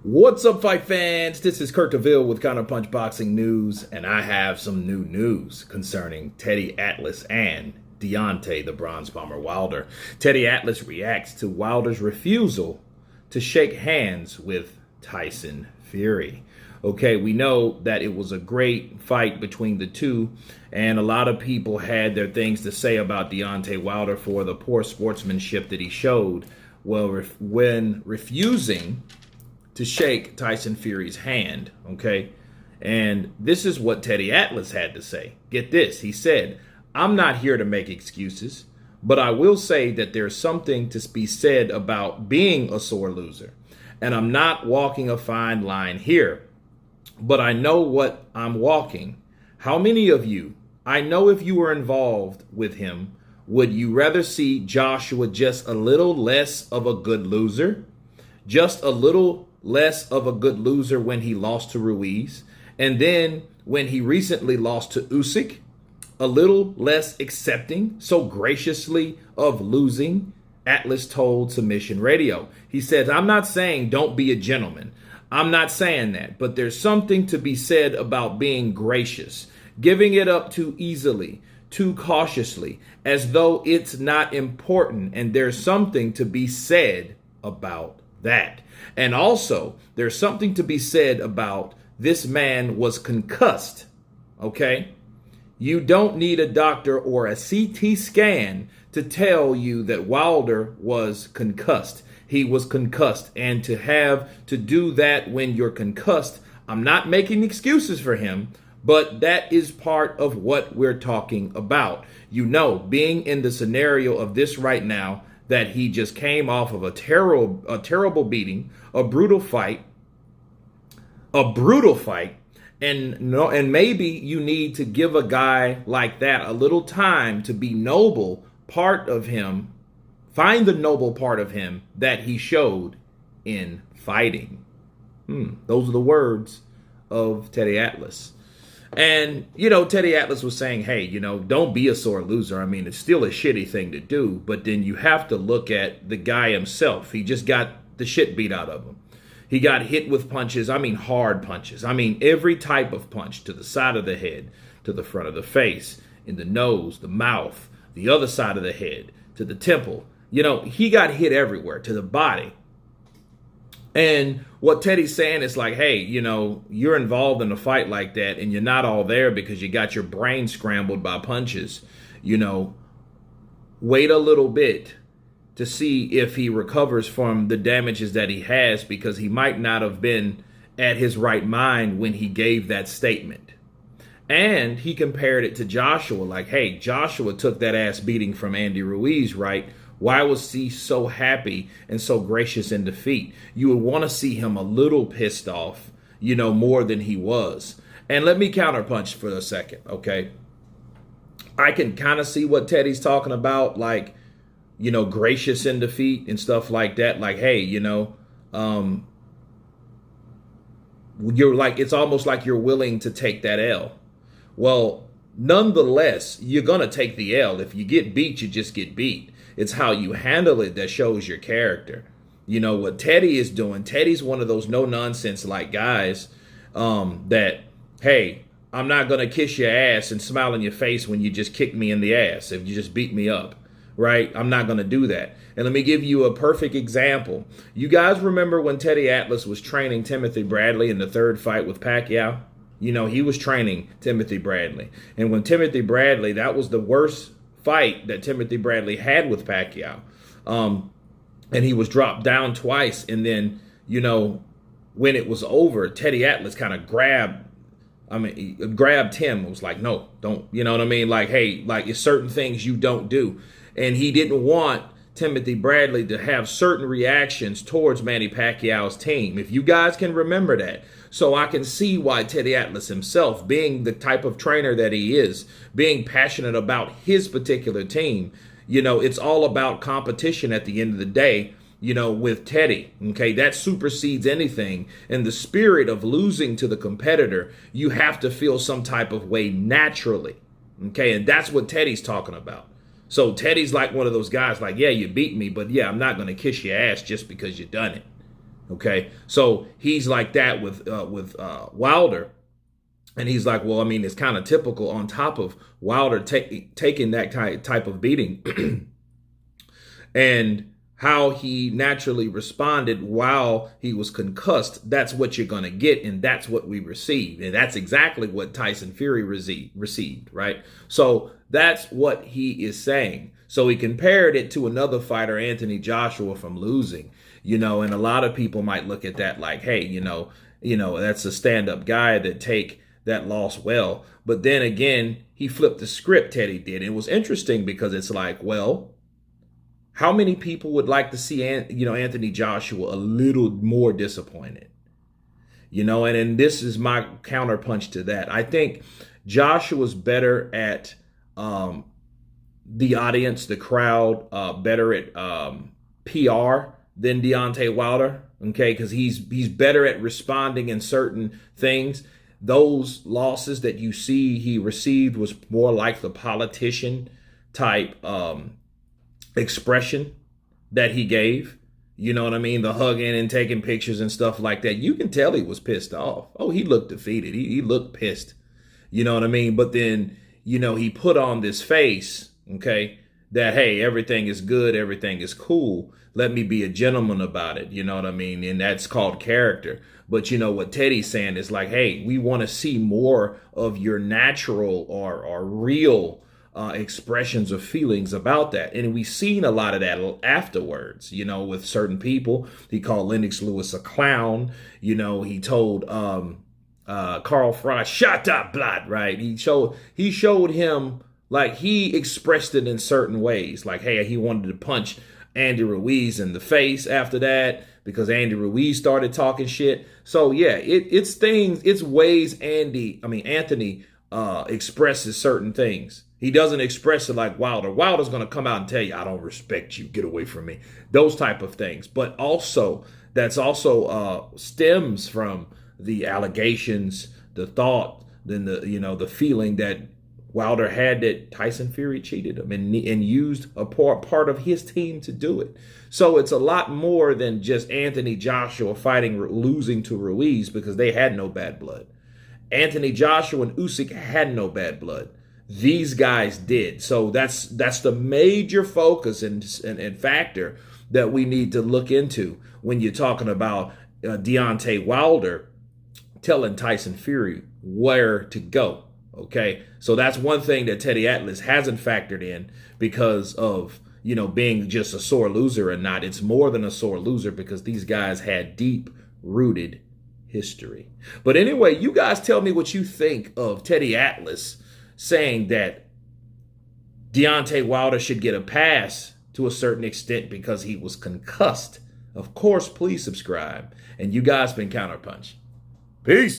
What's up, fight fans? This is Kurt DeVille with Counterpunch Boxing News, and I have some new news concerning Teddy Atlas and Deontay, the Bronze Bomber Wilder. Teddy Atlas reacts to Wilder's refusal to shake hands with Tyson Fury. Okay, we know that it was a great fight between the two, and a lot of people had their things to say about Deontay Wilder for the poor sportsmanship that he showed when refusing to shake Tyson Fury's hand, okay? And this is what Teddy Atlas had to say. Get this. He said, "I'm not here to make excuses, but I will say that there's something to be said about being a sore loser. And I'm not walking a fine line here, but I know what I'm walking. How many of you, I know if you were involved with him, would you rather see Joshua just a little less of a good loser? Just a little less of a good loser when he lost to Ruiz, and then when he recently lost to Usyk, a little less accepting so graciously of losing," Atlas told Submission Radio. He says, "I'm not saying don't be a gentleman. I'm not saying that, but there's something to be said about being gracious, giving it up too easily, too cautiously, as though it's not important, and there's something to be said about that. And also, there's something to be said about this man was concussed, okay? You don't need a doctor or a CT scan to tell you that Wilder was concussed. He was concussed, and to have to do that when you're concussed, I'm not making excuses for him, but that is part of what we're talking about. You know, being in the scenario of this right now, that he just came off of a terrible beating, a brutal fight, and maybe you need to give a guy like that a little time to be noble part of him, find the noble part of him that he showed in fighting." Those are the words of Teddy Atlas. And, you know, Teddy Atlas was saying, hey, you know, don't be a sore loser. I mean, it's still a shitty thing to do, but then you have to look at the guy himself. He just got the shit beat out of him. He got hit with punches. I mean, hard punches. I mean, every type of punch, to the side of the head, to the front of the face, in the nose, the mouth, the other side of the head, to the temple. You know, he got hit everywhere, to the body. And what Teddy's saying is like, hey, you know, you're involved in a fight like that and you're not all there because you got your brain scrambled by punches. You know, wait a little bit to see if he recovers from the damages that he has, because he might not have been at his right mind when he gave that statement. And he compared it to Joshua, like, hey, Joshua took that ass beating from Andy Ruiz, right? Why was he so happy and so gracious in defeat? You would want to see him a little pissed off, you know, more than he was. And let me counterpunch for a second, okay? I can kind of see what Teddy's talking about, like, you know, gracious in defeat and stuff like that. Like, hey, you know, you're like, it's almost like you're willing to take that L. Well, nonetheless, you're going to take the L. If you get beat, you just get beat. It's how you handle it that shows your character. You know, what Teddy is doing, Teddy's one of those no-nonsense like guys that, hey, I'm not going to kiss your ass and smile in your face when you just kick me in the ass, if you just beat me up, right? I'm not going to do that. And let me give you a perfect example. You guys remember when Teddy Atlas was training Timothy Bradley in the third fight with Pacquiao? You know, he was training Timothy Bradley. And when Timothy Bradley, that was the worst fight that Timothy Bradley had with Pacquiao. And he was dropped down twice. And then, you know, when it was over, Teddy Atlas kind of grabbed him. It was like, no, don't, you know what I mean? Like, hey, like, it's certain things you don't do. And he didn't want Timothy Bradley to have certain reactions towards Manny Pacquiao's team. If you guys can remember that. So I can see why Teddy Atlas himself, being the type of trainer that he is, being passionate about his particular team, you know, it's all about competition at the end of the day, you know, with Teddy. Okay, that supersedes anything. In the spirit of losing to the competitor, you have to feel some type of way naturally. Okay, and that's what Teddy's talking about. So Teddy's like one of those guys like, yeah, you beat me, but yeah, I'm not going to kiss your ass just because you done it. Okay, so he's like that with Wilder, and he's like, well, I mean, it's kind of typical. On top of Wilder taking that type of beating, and how he naturally responded while he was concussed, that's what you're going to get, and that's what we received, and that's exactly what Tyson Fury received, right? So that's what he is saying. So he compared it to another fighter, Anthony Joshua, from losing, and a lot of people might look at that like, hey, that's a stand-up guy that take that loss well. But then again, he flipped the script, Teddy did. It was interesting because it's like, well, how many people would like to see, Anthony Joshua a little more disappointed? And this is my counterpunch to that. I think Joshua's better at the audience, the crowd, better at PR than Deontay Wilder. Okay, because he's better at responding in certain things. Those losses that you see he received was more like the politician type expression that he gave. You know what I mean? The hugging and taking pictures and stuff like that. You can tell he was pissed off. Oh, he looked defeated. He looked pissed. You know what I mean? But then, he put on this face, okay, that, hey, everything is good. Everything is cool. Let me be a gentleman about it. You know what I mean? And that's called character. But what Teddy's saying is like, hey, we want to see more of your natural or real expressions of feelings about that. And we've seen a lot of that afterwards, with certain people. He called Lennox Lewis a clown. He told Carl Fry, shut up, blood, right? He showed him, like, he expressed it in certain ways. Like, hey, he wanted to punch Andy Ruiz in the face after that because Andy Ruiz started talking shit. So yeah, it's ways Anthony expresses certain things. He doesn't express it like Wilder. Wilder's going to come out and tell you, I don't respect you. Get away from me. Those type of things. But that's also stems from the allegations, the thought, then the feeling that Wilder had that Tyson Fury cheated him and used a part of his team to do it. So it's a lot more than just Anthony Joshua losing to Ruiz because they had no bad blood. Anthony Joshua and Usyk had no bad blood. These guys did. So that's the major focus and factor that we need to look into when you're talking about Deontay Wilder telling Tyson Fury where to go. Okay, so that's one thing that Teddy Atlas hasn't factored in because of, being just a sore loser or not. It's more than a sore loser because these guys had deep-rooted history. But anyway, you guys tell me what you think of Teddy Atlas saying that Deontay Wilder should get a pass to a certain extent because he was concussed. Of course, please subscribe. And you guys been Counterpunch. Peace.